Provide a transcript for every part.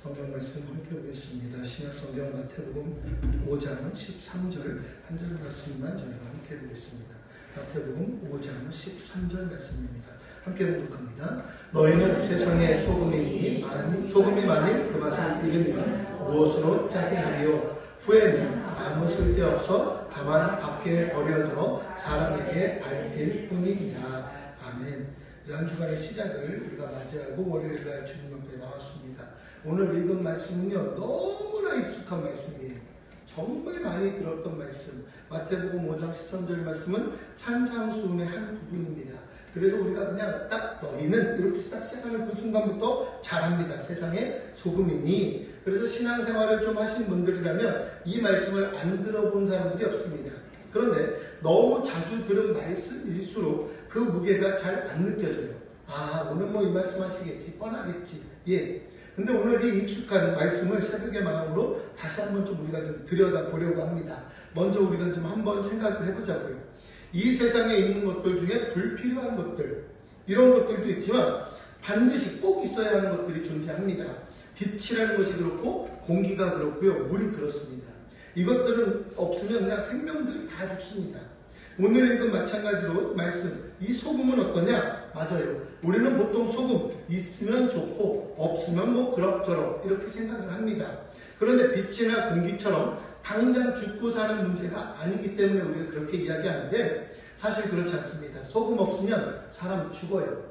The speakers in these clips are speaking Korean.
성경 말씀 함께 보겠습니다. 신약 성경 마태복음 5장 13절 한 절 말씀만 저희가 함께 보겠습니다. 마태복음 5장 13절 말씀입니다. 함께 봉독합니다. 너희는 세상의 소금이니 소금이 만일 그 맛을 잃으면 무엇으로 짜게 하리요? 후에는 아무 쓸데없어 다만 밖에 버려져 사람에게 밟힐 뿐이니라. 아멘. 한 주간의 시작을 우리가 맞이하고 월요일날 주님 앞에 나왔습니다. 오늘 읽은 말씀은요, 너무나 익숙한 말씀이에요. 정말 많이 들었던 말씀. 마태복음 5장 13절 말씀은 산상수훈의 한 부분입니다. 그래서 우리가 그냥 딱 너희는 이렇게 딱 시작하는 그 순간부터 잘합니다. 세상의 소금이니. 그래서 신앙생활을 좀 하신 분들이라면 이 말씀을 안 들어본 사람들이 없습니다. 그런데 너무 자주 들은 말씀일수록 그 무게가 잘 안 느껴져요. 아, 오늘 뭐 이 말씀 하시겠지, 뻔하겠지. 예. 근데 오늘 이 익숙한 말씀을 새벽의 마음으로 다시 한번 좀 우리가 좀 들여다보려고 합니다. 먼저 우리가 좀 한번 생각을 해보자고요. 이 세상에 있는 것들 중에 불필요한 것들, 이런 것들도 있지만 반드시 꼭 있어야 하는 것들이 존재합니다. 빛이라는 것이 그렇고 공기가 그렇고요, 물이 그렇습니다. 이것들은 없으면 그냥 생명들 다 죽습니다. 오늘 읽은 마찬가지로 말씀, 이 소금은 어떠냐? 맞아요. 우리는 보통 소금 있으면 좋고 없으면 뭐 그럭저럭 이렇게 생각을 합니다. 그런데 빛이나 공기처럼 당장 죽고 사는 문제가 아니기 때문에 우리가 그렇게 이야기하는데 사실 그렇지 않습니다. 소금 없으면 사람 죽어요.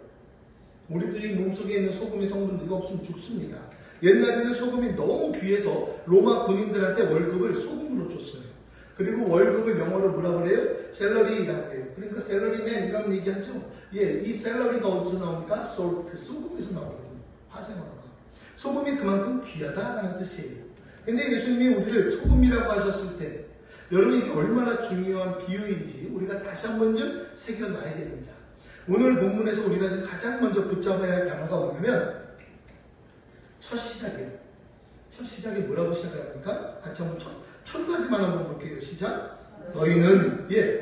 우리들이 몸속에 있는 소금의 성분들 이거 없으면 죽습니다. 옛날에는 소금이 너무 귀해서 로마 군인들한테 월급을 소금으로 줬어요. 그리고 월급을 영어로 뭐라고 그래요? 샐러리라고 해요. 그러니까 샐러리맨 이런 얘기하죠. 예, 이 샐러리가 어디서 나옵니까? 솔트, 소금에서 나오거든요. 화생화가. 소금이 그만큼 귀하다라는 뜻이에요. 근데 예수님이 우리를 소금이라고 하셨을 때 여러분 이게 얼마나 중요한 비유인지 우리가 다시 한 번 좀 새겨놔야 됩니다. 오늘 본문에서 우리가 지금 가장 먼저 붙잡아야 할 단어가 뭐냐면 첫 시작이에요. 첫 시작이 뭐라고 시작을 합니까? 같이 한번 첫 마디만 한번 볼게요. 시작. 너희는, 예.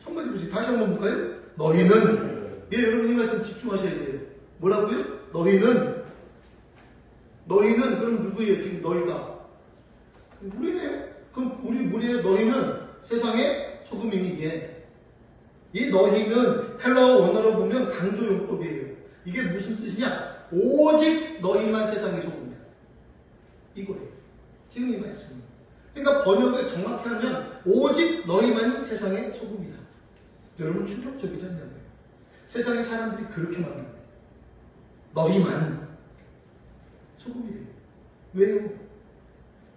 첫 마디 보세요. 다시 한번 볼까요? 너희는, 예, 여러분 이 말씀 집중하셔야 돼요. 뭐라고요? 너희는, 그럼 누구예요? 지금 너희가? 우리네요. 그럼 우리 뭐예요? 너희는 세상의 소금이니, 예. 이 너희는 헬라어 원어로 보면 강조용법이에요. 이게 무슨 뜻이냐? 오직 너희만 세상의 소금이다. 이거예요. 지금 이 말씀입니다. 그러니까 번역을 정확히 하면 오직 너희만이 세상의 소금이다. 여러분 충격적이지 않냐고요. 세상에 사람들이 그렇게 말합니다. 너희만 소금이래요. 왜요?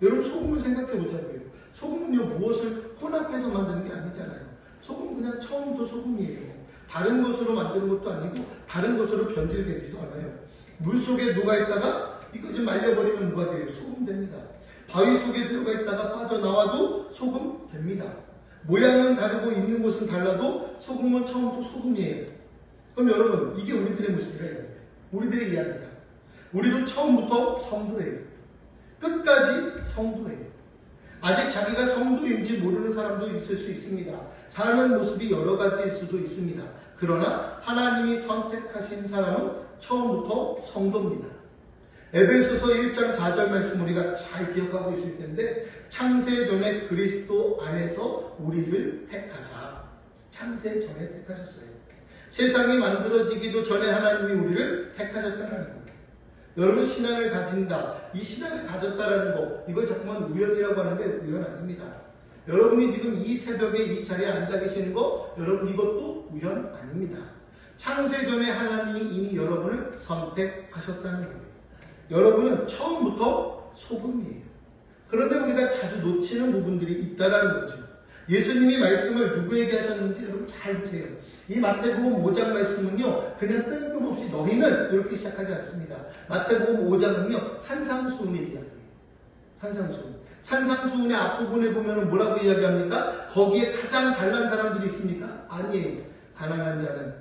여러분 소금을 생각해 보자고요. 소금은요 무엇을 혼합해서 만드는 게 아니잖아요. 소금은 그냥 처음부터 소금이에요. 다른 것으로 만드는 것도 아니고 다른 것으로 변질되지도 않아요. 물 속에 녹아있다가 이거 좀 말려버리면 뭐가 돼요? 소금 됩니다. 바위 속에 들어가 있다가 빠져나와도 소금 됩니다. 모양은 다르고 있는 곳은 달라도 소금은 처음부터 소금이에요. 그럼 여러분 이게 우리들의 모습이라 이거예요. 우리들의 이야기다. 우리도 처음부터 성도예요. 끝까지 성도예요. 아직 자기가 성도인지 모르는 사람도 있을 수 있습니다. 사는 모습이 여러 가지일 수도 있습니다. 그러나 하나님이 선택하신 사람은 처음부터 성도입니다. 에베소서 1장 4절 말씀 우리가 잘 기억하고 있을 텐데 창세전에 그리스도 안에서 우리를 택하사 창세 전에 택하셨어요. 세상이 만들어지기도 전에 하나님이 우리를 택하셨다는 거예요. 여러분 신앙을 가진다. 이 신앙을 가졌다라는 거 이걸 자꾸만 우연이라고 하는데 우연 아닙니다. 여러분이 지금 이 새벽에 이 자리에 앉아 계시는 거 여러분 이것도 우연 아닙니다. 창세전에 하나님이 이미 여러분을 선택하셨다는 거예요. 여러분은 처음부터 소금이에요. 그런데 우리가 자주 놓치는 부분들이 있다라는 거죠. 예수님이 말씀을 누구에게 하셨는지 여러분 잘 보세요. 이 마태복음 5장 말씀은요. 그냥 뜬금없이 너희는 이렇게 시작하지 않습니다. 마태복음 5장은요. 산상수훈의 이야기예요. 산상수훈. 산상수훈의 앞부분에 보면 뭐라고 이야기합니까? 거기에 가장 잘난 사람들이 있습니까? 아니에요. 가난한 자는,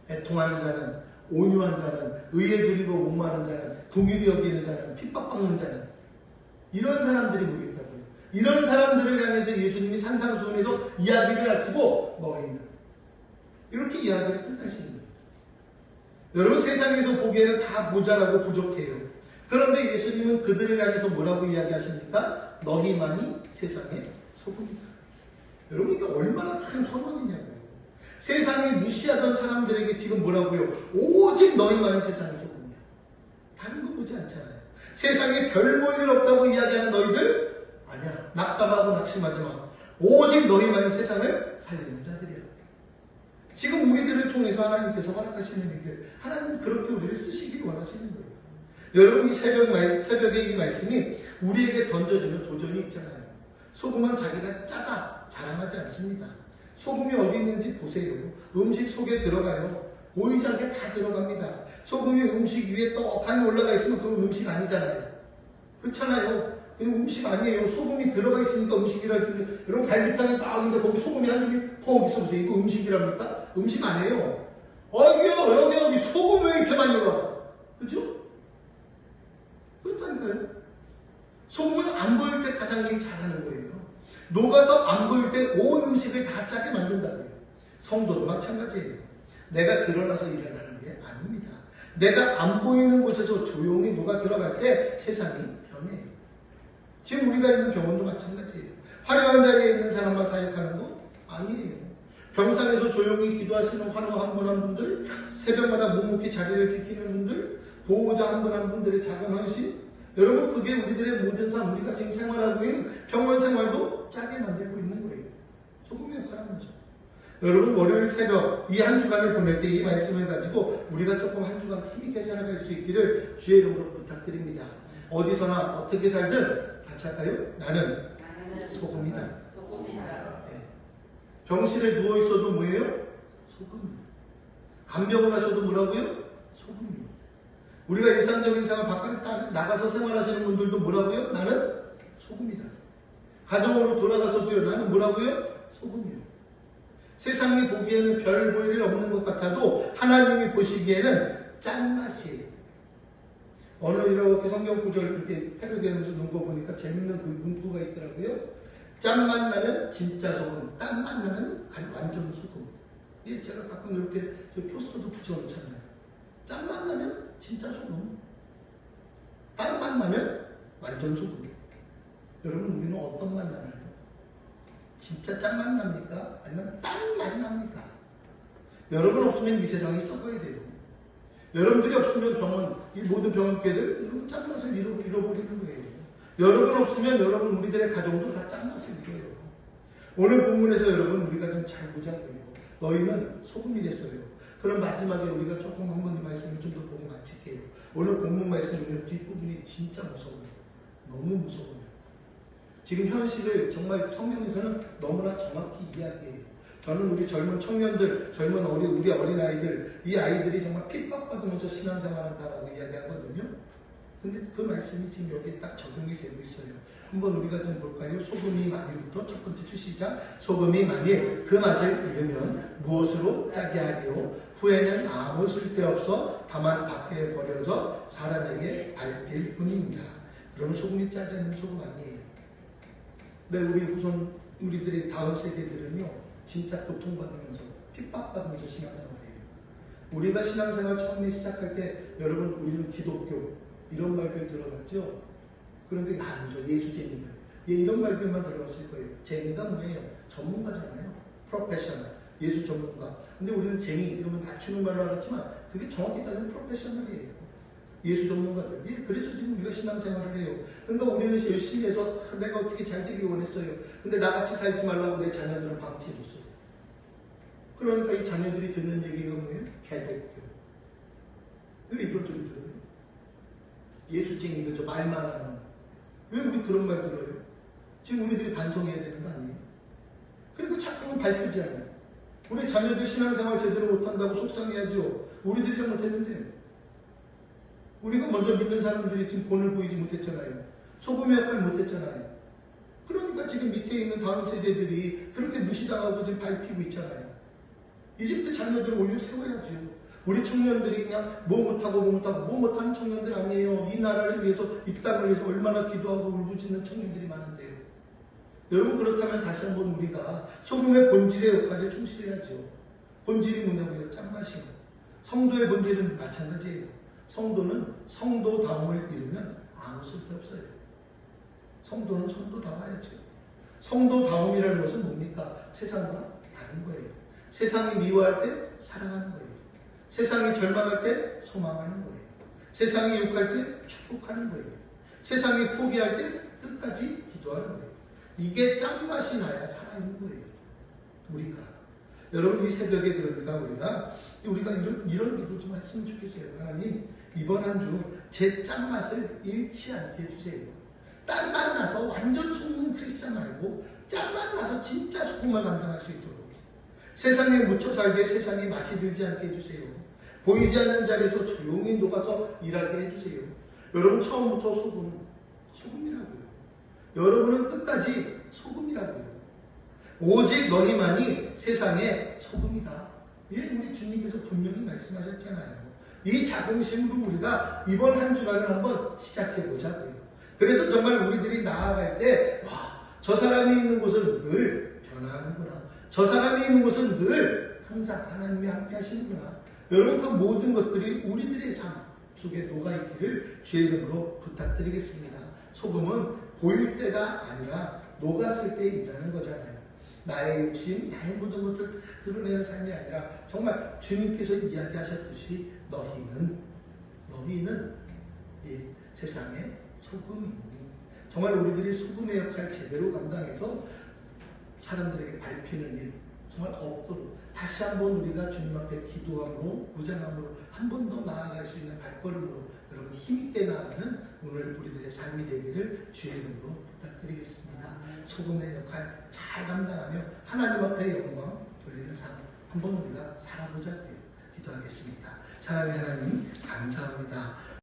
애통하는 자는, 온유한 자는, 의에 줄이고 목마른 자는, 긍휼히 여기는 자는, 핍박받는 자는 이런 사람들이 모이겠다고요. 이런 사람들을 향해서 예수님이 산상수훈에서 이야기를 하시고 너희는 이렇게 이야기를 끝나시는 거예요. 여러분 세상에서 보기에는 다 모자라고 부족해요. 그런데 예수님은 그들을 향해서 뭐라고 이야기하십니까? 너희만이 세상의 소금이다. 여러분, 이게 얼마나 큰 선언이냐고요. 세상에 무시하던 사람들에게 지금 뭐라고요? 오직 너희만이 세상의 소금이야. 다른 거 보지 않잖아요. 세상에 별 볼 일 없다고 이야기하는 너희들, 아니야. 낙담하고 낙심하지 마. 오직 너희만이 세상을 살리는 자들이야. 지금 우리들을 통해서 하나님께서 허락하시는 일들, 하나님 그렇게 우리를 쓰시길 원하시는 거예요. 여러분, 이 새벽에 이 말씀이 우리에게 던져주는 도전이 있잖아요. 소금은 자기가 짜다 자랑하지 않습니다. 소금이 어디 있는지 보세요. 음식 속에 들어가요. 보이지 않게 다 들어갑니다. 소금이 음식 위에 떡하니 올라가 있으면 그 음식 아니잖아요. 그렇잖아요. 음식 아니에요. 소금이 들어가 있으니까 음식이라 주는. 여러분, 갈비탕에 딱 있는데 거기 소금이 한 줌이 퍽 있어보세요. 이거 음식이랍니까? 음식 아니에요. 여기 소금 왜 이렇게 많이 올라왔어? 그죠? 그렇다니까요. 소금은 안 보일 때 가장 일 잘하는 거예요. 녹아서 안 보일 때 온 음식을 다 짜게 만든다고요. 성도도 마찬가지예요. 내가 드러나서 일어나는 게 아닙니다. 내가 안 보이는 곳에서 조용히 녹아 들어갈 때 세상이 변해요. 지금 우리가 있는 병원도 마찬가지예요. 화려한 자리에 있는 사람만 사역하는 거 아니에요. 병상에서 조용히 기도하시는 환우 한 분 한 분들, 새벽마다 묵묵히 자리를 지키는 분들, 보호자 한 분 한 분들의 작은 헌신, 여러분, 그게 우리들의 모든 삶, 우리가 지금 생활하고 있는 병원 생활도 짜게 만들고 있는 거예요. 소금의 역할을 하면서. 여러분, 월요일 새벽 이 한 주간을 보낼 때 이 말씀을 가지고 우리가 조금 한 주간 힘있게 살아갈 수 있기를 주의 이름으로 부탁드립니다. 어디서나 어떻게 살든 같이 할까요? 나는 소금이다. 네. 병실에 누워있어도 뭐예요? 소금이에요. 간병을 하셔도 뭐라고요? 소금이에요. 우리가 일상적인 생활 바깥에 나가서 생활하시는 분들도 뭐라고요? 나는 소금이다. 가정으로 돌아가서도요. 나는 뭐라고요? 소금이요. 세상이 보기에는 별 볼 일 없는 것 같아도 하나님이 보시기에는 짠맛이에요. 어느 이렇게 성경 구절 이렇게 패러디하면서 놓은 거 보니까 재밌는 그 문구가 있더라고요. 짠맛 나면 진짜 소금, 딴맛 나면 완전 소금. 예, 제가 가끔 이렇게 포스터도 붙여놓잖아요. 짠맛 나면 진짜 소금, 딴맛 나면 완전 소금. 여러분, 우리는 어떤 맛 나나요? 진짜 짠맛 납니까? 아니면 딴맛 납니까? 여러분 없으면 이 세상이 썩어야 돼요. 여러분들이 없으면 병원, 이 모든 병원계들 여러분 짠맛을 잃어버리는 거예요. 여러분 없으면 여러분 우리들의 가정도 다 짠맛을 잃어요. 오늘 본문에서 여러분 우리가 좀 잘 보자고요. 너희는 소금이 됐어요. 그럼 마지막에 우리가 조금 한번 이 말씀을 좀 더 보고 마칠게요. 오늘 본문 말씀 보면 뒷부분이 진짜 무서워요. 너무 무서워요. 지금 현실을 정말 성경에서는 너무나 정확히 이야기해요. 저는 우리 젊은 청년들, 우리 어린아이들, 이 아이들이 정말 핍박받으면서 신앙생활한다라고 이야기하거든요. 근데 그 말씀이 지금 여기에 딱 적용이 되고 있어요. 한번 우리가 좀 볼까요? 소금이 만일부터 첫 번째 주시자. 소금이 만일 그 맛을 잃으면 무엇으로 짜게 하리요? 후에는 아무 쓸데없어 다만 밖에 버려져 사람에게 앓힐 뿐입니다. 그럼 소금이 짜지 않는 소금 아니에요. 네, 우리들의 다음 세대들은요, 진짜 고통받으면서, 핍박받으면서 신앙생활해요. 우리가 신앙생활 처음에 시작할 때, 여러분, 우리는 기독교, 이런 말들 들어봤죠? 그런데 아니죠. 예수쟁이들. 예, 이런 말들만 들어봤을 거예요. 쟁이가 뭐예요? 전문가잖아요. 프로페셔널. 예수 전문가. 근데 우리는 쟁이, 이러면 낮추는 말로 알았지만, 그게 정확히 따지면 프로페셔널이에요. 예수 전문가들. 예, 그래서 지금 우리가 신앙생활을 해요. 그러니까 우리는 열심히 해서 내가 어떻게 잘 되길 원했어요. 근데 나같이 살지 말라고 내 자녀들은 방치해줬어요. 그러니까 이 자녀들이 듣는 얘기가 뭐예요? 개독교. 왜 이런 소리 들어요? 예수쟁이들, 저 말만 하는. 왜 우리 그런 말 들어요? 지금 우리들이 반성해야 되는 거 아니에요? 그러니까 자꾸만 밝히지 않아요. 우리 자녀들 신앙생활 제대로 못한다고 속상해야죠. 우리들이 잘못했는데. 우리가 먼저 믿는 사람들이 지금 본을 보이지 못했잖아요. 소금의 역할을 못했잖아요. 그러니까 지금 밑에 있는 다음 세대들이 그렇게 무시당하고 지금 밝히고 있잖아요. 이제 그 자녀들을 올려 세워야죠. 우리 청년들이 그냥 뭐 못하는 청년들 아니에요. 이 나라를 위해서, 이 땅을 위해서 얼마나 기도하고 울부짖는 청년들이 많은데요. 여러분, 그렇다면 다시 한번 우리가 소금의 본질의 역할에 충실해야죠. 본질이 뭐냐고요? 짠맛이요. 성도의 본질은 마찬가지예요. 성도는 성도다움을 잃으면 아무 쓸데없어요. 성도는 성도다워야죠. 성도다움이라는 것은 뭡니까? 세상과 다른 거예요. 세상이 미워할 때 사랑하는 거예요. 세상이 절망할 때 소망하는 거예요. 세상이 욕할 때 축복하는 거예요. 세상이 포기할 때 끝까지 기도하는 거예요. 이게 짠맛이 나야 살아있는 거예요. 우리가. 여러분 이 새벽에 그러니까 우리가 이런 기도 좀 했으면 좋겠어요. 하나님 이번 한 주 제 짠맛을 잃지 않게 해주세요. 딴맛 나서 완전 속는 크리스찬 말고 짠맛 나서 진짜 소금을 감당할 수 있도록 세상에 묻혀 살게 세상에 맛이 들지 않게 해주세요. 보이지 않는 자리에서 조용히 녹아서 일하게 해주세요. 여러분 처음부터 소금이라고요. 여러분은 끝까지 소금이라고요. 오직 너희만이 세상의 소금이다. 예, 우리 주님께서 분명히 말씀하셨잖아요. 이 자긍심으로 우리가 이번 한 주간을 한번 시작해보자고요. 그래서 정말 우리들이 나아갈 때, 저 사람이 있는 곳은 늘 변화하는구나. 저 사람이 있는 곳은 늘 항상 하나님이 함께 하시는구나. 여러분 그 모든 것들이 우리들의 삶 속에 녹아있기를 주의 이름으로 부탁드리겠습니다. 소금은 보일 때가 아니라 녹았을 때 일하는 거잖아요. 나의 욕심, 나의 모든 것들을 다 드러내는 삶이 아니라 정말 주님께서 이야기하셨듯이 너희는 이 세상의 소금이니 정말 우리들이 소금의 역할을 제대로 감당해서 사람들에게 밟히는 일 정말 없도록 다시 한번 우리가 주님 앞에 기도함으로 무장함으로 한 번 더 나아갈 수 있는 발걸음으로 여러분 힘있게 나아가는 오늘 우리들의 삶이 되기를 주의 이름으로 부탁드리겠습니다. 소금의 역할 잘 감당하며 하나님 앞에 영광 돌리는 삶 한번 우리가 살아보자고요. 기도하겠습니다. 사랑하는 하나님 감사합니다.